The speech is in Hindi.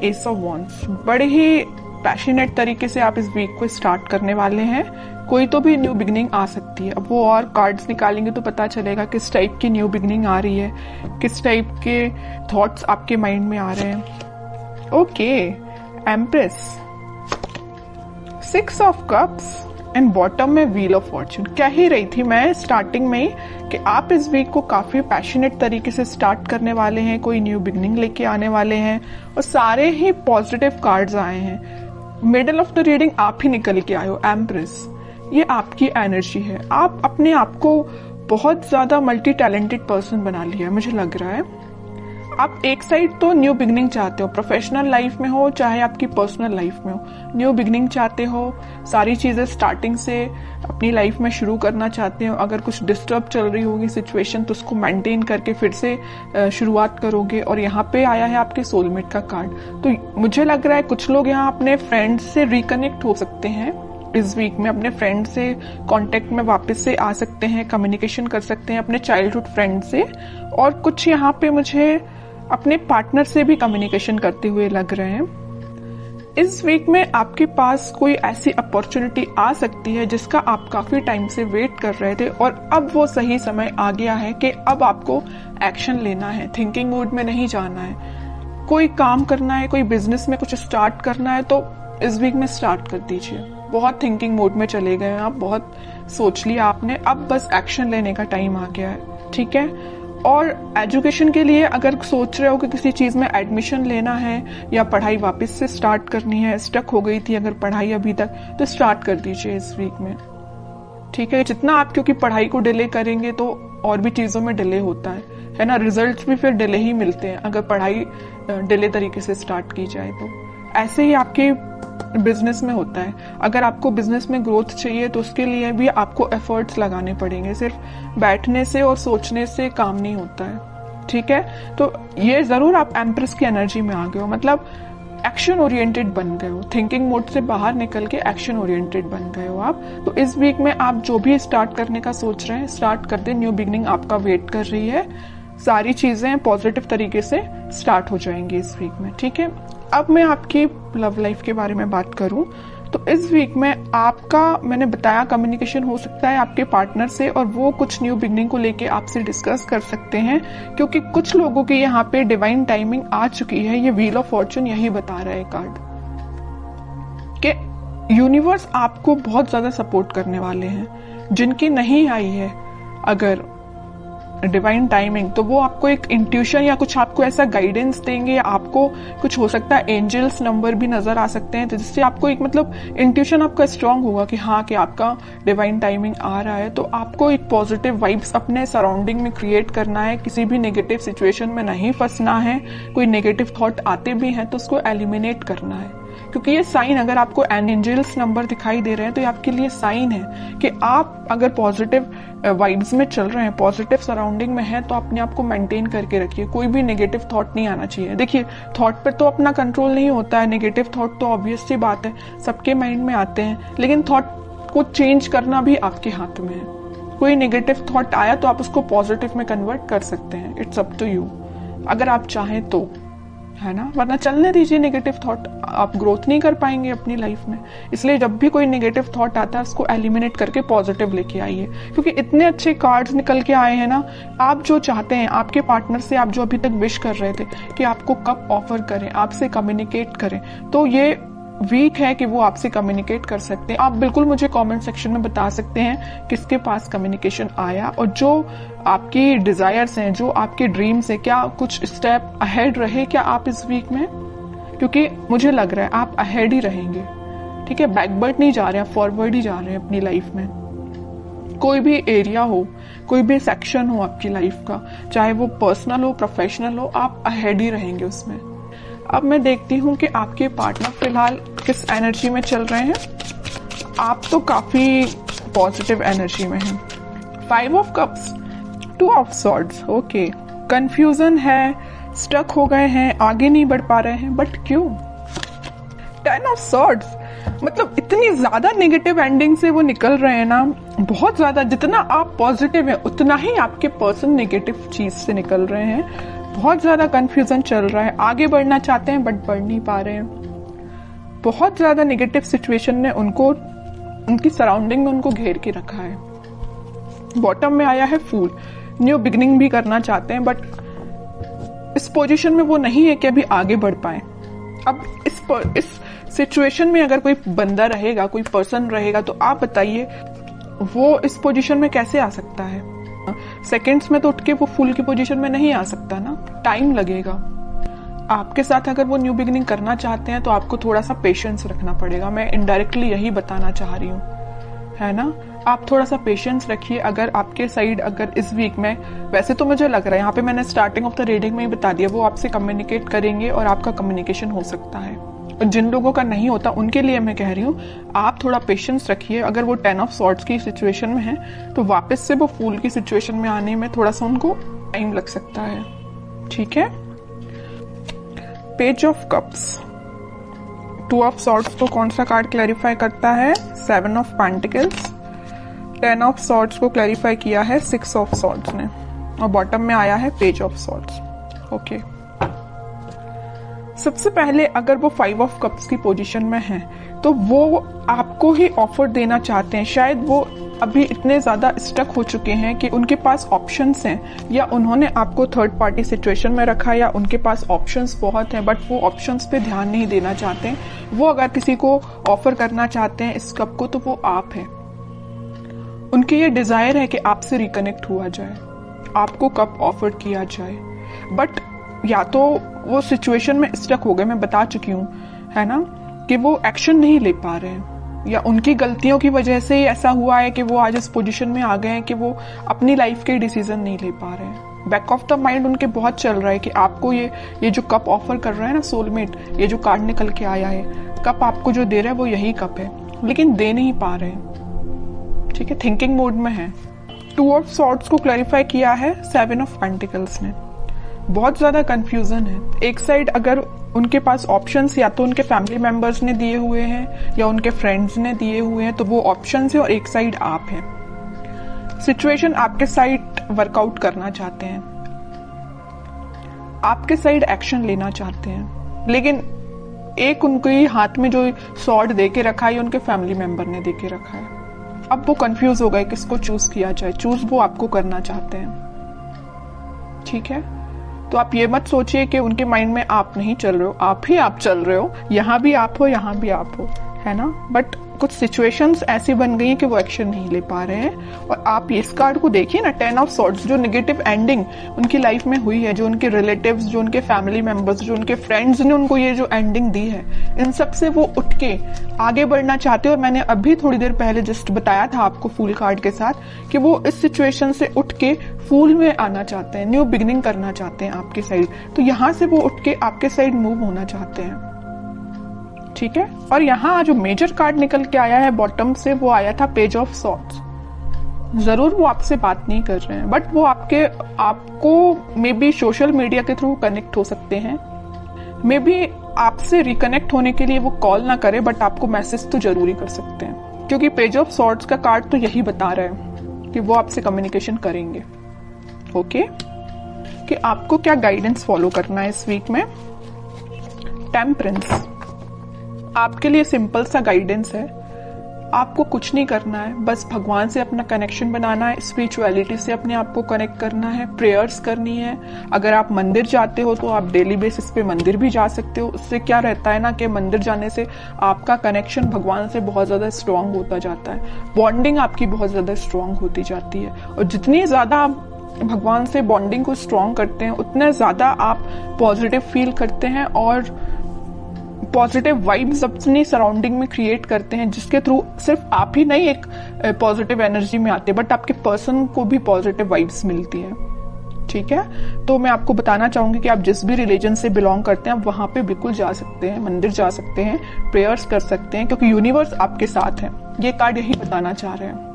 S of wands. बड़े ही पैशनेट तरीके से आप इस वीक को स्टार्ट करने वाले हैं। कोई तो भी न्यू बिगनिंग आ सकती है। अब वो और कार्ड्स निकालेंगे तो पता चलेगा किस टाइप की न्यू बिगनिंग आ रही है, किस टाइप के थॉट्स आपके माइंड में आ रहे हैं। Okay, empress, 6 of cups and bottom में व्हील ऑफ फॉर्चून। कह ही रही थी मैं स्टार्टिंग में ही कि आप इस वीक को काफी पैशनेट तरीके से स्टार्ट करने वाले हैं, कोई न्यू बिगनिंग लेके आने वाले हैं, और सारे ही पॉजिटिव कार्ड्स आए हैं। मिडल ऑफ द रीडिंग आप ही निकल के आए हो, एम्प्रेस। ये आपकी एनर्जी है। आप अपने आप को बहुत ज्यादा मल्टी टैलेंटेड पर्सन बना लिया है, मुझे लग रहा है। आप एक साइड तो न्यू बिगनिंग चाहते हो, प्रोफेशनल लाइफ में हो चाहे आपकी पर्सनल लाइफ में हो, न्यू बिगनिंग चाहते हो, सारी चीजें स्टार्टिंग से अपनी लाइफ में शुरू करना चाहते हो। अगर कुछ डिस्टर्ब चल रही होगी सिचुएशन तो उसको मेंटेन करके फिर से शुरुआत करोगे। और यहाँ पे आया है आपके सोलमेट का कार्ड। तो मुझे लग रहा है कुछ लोग यहाँ अपने फ्रेंड्स से रिकनेक्ट हो सकते हैं इस वीक में, अपने फ्रेंड से कांटेक्ट में वापस से आ सकते हैं, कम्युनिकेशन कर सकते हैं अपने चाइल्डहुड फ्रेंड से। और कुछ यहाँ पे मुझे अपने पार्टनर से भी कम्युनिकेशन करते हुए लग रहे हैं। इस वीक में आपके पास कोई ऐसी अपॉर्चुनिटी आ सकती है जिसका आप काफी टाइम से वेट कर रहे थे, और अब वो सही समय आ गया है कि अब आपको एक्शन लेना है, थिंकिंग मोड में नहीं जाना है। कोई काम करना है, कोई बिजनेस में कुछ स्टार्ट करना है तो इस वीक में स्टार्ट कर दीजिए। बहुत थिंकिंग मोड में चले गए हैं आप, बहुत सोच लिया आपने, अब बस एक्शन लेने का टाइम आ गया है, ठीक है। और एजुकेशन के लिए अगर सोच रहे हो कि किसी चीज में एडमिशन लेना है या पढ़ाई वापस से स्टार्ट करनी है, स्टक हो गई थी अगर पढ़ाई अभी तक, तो स्टार्ट कर दीजिए इस वीक में, ठीक है। जितना आप क्योंकि पढ़ाई को डिले करेंगे तो और भी चीजों में डिले होता है ना, रिजल्ट्स भी फिर डिले ही मिलते हैं अगर पढ़ाई डिले तरीके से स्टार्ट की जाए तो। ऐसे ही आपके बिजनेस में होता है। अगर आपको बिजनेस में ग्रोथ चाहिए तो उसके लिए भी आपको एफर्ट्स लगाने पड़ेंगे। सिर्फ बैठने से और सोचने से काम नहीं होता है, ठीक है। तो ये जरूर आप एम्प्रेस की एनर्जी में आ गए हो, मतलब एक्शन ओरिएंटेड बन गए हो, थिंकिंग मोड से बाहर निकल के एक्शन ओरिएंटेड बन गए हो आप। तो इस वीक में आप जो भी स्टार्ट करने का सोच रहे हैं स्टार्ट कर दे, न्यू बिगनिंग आपका वेट कर रही है। सारी चीजें पॉजिटिव तरीके से स्टार्ट हो जाएंगी इस वीक में, ठीक है। अब मैं आपकी लव लाइफ के बारे में बात करूं तो इस वीक में आपका, मैंने बताया, कम्युनिकेशन हो सकता है आपके पार्टनर से, और वो कुछ न्यू बिगनिंग को लेके आपसे डिस्कस कर सकते हैं, क्योंकि कुछ लोगों की यहाँ पे डिवाइन टाइमिंग आ चुकी है। ये व्हील ऑफ फॉर्चून यही बता रहा है कार्ड कि यूनिवर्स आपको बहुत ज्यादा सपोर्ट करने वाले हैं। जिनकी नहीं आई है अगर डिवाइन टाइमिंग, तो वो आपको एक इंट्यूशन या कुछ आपको ऐसा गाइडेंस देंगे। आपको कुछ हो सकता है एंजल्स नंबर भी नजर आ सकते हैं, तो जिससे आपको एक मतलब इंट्यूशन आपका स्ट्रांग होगा कि हाँ कि आपका डिवाइन टाइमिंग आ रहा है। तो आपको एक पॉजिटिव वाइब्स अपने सराउंडिंग में क्रिएट करना है, किसी भी नेगेटिव सिचुएशन में नहीं फंसना है। कोई नेगेटिव थॉट आते भी हैं तो उसको एलिमिनेट करना है, क्योंकि ये साइन, अगर आपको एंजल्स नंबर दिखाई दे रहे हैं तो ये आपके लिए साइन है कि आप अगर पॉजिटिव वाइब्स में चल रहे हैं, पॉजिटिव सराउंडिंग में है, तो अपने आप को मेंटेन करके रखिए। कोई भी नेगेटिव थॉट नहीं आना चाहिए। देखिए, थॉट पर तो अपना कंट्रोल नहीं होता है, नेगेटिव थॉट तो ऑब्वियस सी बात है सबके माइंड में आते हैं, लेकिन थॉट को चेंज करना भी आपके हाथ में है। कोई नेगेटिव थॉट आया तो आप उसको पॉजिटिव में कन्वर्ट कर सकते हैं, इट्स अप टू यू, अगर आप चाहें तो, है ना। वरना चलने दीजिए नेगेटिव थॉट, आप ग्रोथ नहीं कर पाएंगे अपनी लाइफ में। इसलिए जब भी कोई नेगेटिव थॉट आता है उसको एलिमिनेट करके पॉजिटिव लेके आइए, क्योंकि इतने अच्छे कार्ड्स निकल के आए हैं ना। आप जो चाहते हैं आपके पार्टनर से, आप जो अभी तक विश कर रहे थे कि आपको कब ऑफर करें, आपसे कम्युनिकेट करें, तो ये वीक है कि वो आपसे कम्युनिकेट कर सकते हैं। आप बिल्कुल मुझे कमेंट सेक्शन में बता सकते हैं किसके पास कम्युनिकेशन आया, और जो आपकी डिजायर्स हैं, जो आपके ड्रीम्स हैं, क्या कुछ स्टेप अहेड रहे क्या आप इस वीक में, क्योंकि मुझे लग रहा है आप अहेड ही रहेंगे, ठीक है। बैकवर्ड नहीं जा रहे हैं, फॉरवर्ड ही जा रहे हैं अपनी लाइफ में। कोई भी एरिया हो, कोई भी सेक्शन हो आपकी लाइफ का, चाहे वो पर्सनल हो, प्रोफेशनल हो, आप अहेड ही रहेंगे उसमें। अब मैं देखती हूँ कि आपके पार्टनर फिलहाल किस एनर्जी में चल रहे हैं। आप तो काफी पॉजिटिव एनर्जी में हैं। 5 of cups, 2 of swords, okay. Confusion है, स्टक हो गए हैं, आगे नहीं बढ़ पा रहे हैं, बट क्यों? 10 ऑफ सॉर्ड्स, मतलब इतनी ज्यादा नेगेटिव एंडिंग से वो निकल रहे हैं ना, बहुत ज्यादा। जितना आप पॉजिटिव हैं उतना ही आपके पर्सन नेगेटिव चीज से निकल रहे हैं। बहुत ज्यादा कंफ्यूजन चल रहा है, आगे बढ़ना चाहते हैं बट बढ़ नहीं पा रहे हैं। बहुत ज्यादा नेगेटिव सिचुएशन ने उनको, उनकी सराउंडिंग में उनको घेर के रखा है। बॉटम में आया है फूल, न्यू बिगनिंग भी करना चाहते हैं बट इस पोजीशन में वो नहीं है कि अभी आगे बढ़ पाए। अब इस सिचुएशन में अगर कोई बंदा रहेगा, कोई पर्सन रहेगा, तो आप बताइए वो इस पोजीशन में कैसे आ सकता है? सेकंड्स में तो उठ के वो फूल की पोजीशन में नहीं आ सकता ना, टाइम लगेगा। आपके साथ अगर वो न्यू बिगिनिंग करना चाहते हैं तो आपको थोड़ा सा पेशेंस रखना पड़ेगा। मैं इनडायरेक्टली यही बताना चाह रही हूँ, है ना। आप थोड़ा सा पेशेंस रखिए। अगर आपके साइड अगर इस वीक में, वैसे तो मुझे लग रहा है यहाँ पे मैंने स्टार्टिंग ऑफ द रीडिंग में ही बता दिया, वो आपसे कम्युनिकेट करेंगे और आपका कम्युनिकेशन हो सकता है। और जिन लोगों का नहीं होता उनके लिए मैं कह रही हूँ आप थोड़ा पेशेंस रखिए। अगर वो 10 ऑफ सॉर्ड्स की सिचुएशन में है तो वापस से वो फूल की सिचुएशन में आने में थोड़ा सा उनको टाइम लग सकता है, ठीक है। Page of cups, 2 of swords को कौन सा कार्ड क्लैरिफाई करता है? 7 ऑफ पेंटिकल्स। 10 ऑफ सॉर्ड्स को क्लैरिफाई किया है 6 ऑफ सॉर्ड्स ने, और बॉटम में आया है पेज ऑफ सॉर्ड्स। ओके, सबसे पहले अगर वो 5 ऑफ कप्स की पोजीशन में है तो वो आपको ही ऑफर देना चाहते हैं। शायद वो अभी इतने ज्यादा स्टक हो चुके हैं कि उनके पास ऑप्शंस हैं, या उन्होंने आपको थर्ड पार्टी सिचुएशन में रखा, या उनके पास ऑप्शंस बहुत हैं बट वो ऑप्शंस पे ध्यान नहीं देना चाहते हैं। वो अगर किसी को ऑफर करना चाहते हैं इस कप को तो वो आप है। उनकी ये डिजायर है कि आपसे रिकनेक्ट हुआ जाए, आपको कप ऑफर किया जाए, बट या तो वो सिचुएशन में स्टक हो गए, मैं बता चुकी हूँ, है ना, कि वो एक्शन नहीं ले पा रहे हैं, या उनकी गलतियों की वजह से ही ऐसा हुआ है कि वो आज इस पोजीशन में आ गए हैं कि वो अपनी लाइफ के डिसीजन नहीं ले पा रहे हैं। बैक ऑफ द माइंड उनके बहुत चल रहा है कि आपको ये जो कप ऑफर कर रहा है ना सोलमेट, ये जो कार्ड निकल के आया है, कप आपको जो दे रहा है वो यही कप है, लेकिन दे नहीं पा रहे हैं, ठीक है, थिंकिंग मोड में है। 2 ऑफ सॉर्ड्स को क्लैरिफाई किया है 7 ऑफ पेंटिकल्स ने। बहुत ज्यादा कंफ्यूजन है। एक साइड अगर उनके पास ऑप्शंस या तो उनके फैमिली मेंबर्स ने दिए हुए हैं या उनके फ्रेंड्स ने दिए हुए हैं, तो वो ऑप्शंस है, और एक साइड आप हैं। सिचुएशन आपके साइड वर्कआउट करना चाहते हैं, आपके साइड एक्शन लेना चाहते हैं, लेकिन एक उनके हाथ में जो सॉर्ड दे के रखा है उनके फैमिली मेंबर ने दे के रखा है। अब वो कंफ्यूज हो गए किसको चूज किया जाए। चूज वो आपको करना चाहते हैं, ठीक है। तो आप ये मत सोचिए कि उनके माइंड में आप नहीं चल रहे हो, आप ही आप चल रहे हो, यहाँ भी आप हो, यहाँ भी आप हो, है ना। बट कुछ सिचुएशंस ऐसी बन गई हैं कि वो एक्शन नहीं ले पा रहे हैं। और आप इस कार्ड को देखिए ना, 10 ऑफ सॉर्ड्स, जो नेगेटिव एंडिंग उनकी लाइफ में हुई है, जो उनके रिलेटिव्स, जो उनके फैमिली मेंबर्स, जो उनके फ्रेंड्स ने उनको ये जो एंडिंग दी है, इन सब से वो उठ के आगे बढ़ना चाहते हैं। और मैंने अभी थोड़ी देर पहले जस्ट बताया था आपको फूल कार्ड के साथ कि वो इस सिचुएशन से उठ के फूल में आना चाहते हैं, न्यू बिगिनिंग करना चाहते हैं आपके साइड। तो यहाँ से वो उठ के आपके साइड मूव होना चाहते हैं, ठीक है। और यहाँ जो मेजर कार्ड निकल के आया है बॉटम से, वो आया था पेज ऑफ सॉर्ड्स। जरूर वो आपसे बात नहीं कर रहे हैं, बट वो आपको मे बी सोशल मीडिया के थ्रू कनेक्ट हो सकते हैं। मे बी आपसे रिकनेक्ट होने के लिए वो कॉल ना करे, बट आपको मैसेज तो जरूरी कर सकते हैं, क्योंकि पेज ऑफ सॉर्ड्स का कार्ड तो यही बता रहा है कि वो आपसे कम्युनिकेशन करेंगे। ओके, कि आपको क्या गाइडेंस फॉलो करना है इस वीक में। टेम्परेंस आपके लिए सिंपल सा गाइडेंस है। आपको कुछ नहीं करना है, बस भगवान से अपना कनेक्शन बनाना है, स्पिरिचुअलिटी से अपने आप को कनेक्ट करना है, प्रेयर्स करनी है। अगर आप मंदिर जाते हो तो आप डेली बेसिस पे मंदिर भी जा सकते हो। उससे क्या रहता है ना कि मंदिर जाने से आपका कनेक्शन भगवान से बहुत ज्यादा स्ट्रांग होता जाता है, बॉन्डिंग आपकी बहुत ज्यादा स्ट्रांग होती जाती है। और जितनी ज्यादा आप भगवान से बॉन्डिंग को स्ट्रांग करते हैं, उतने ज्यादा आप पॉजिटिव फील करते हैं और पॉजिटिव वाइब्स अपनी सराउंडिंग में क्रिएट करते हैं, जिसके थ्रू सिर्फ आप ही नहीं एक पॉजिटिव एनर्जी में आते, बट आपके पर्सन को भी पॉजिटिव वाइब्स मिलती है, ठीक है। तो मैं आपको बताना चाहूंगी कि आप जिस भी रिलीजन से बिलोंग करते हैं आप वहां पे बिल्कुल जा सकते हैं, मंदिर जा सकते हैं, प्रेयर्स कर सकते हैं, क्योंकि यूनिवर्स आपके साथ है। ये कार्ड यही बताना चाह रहे हैं।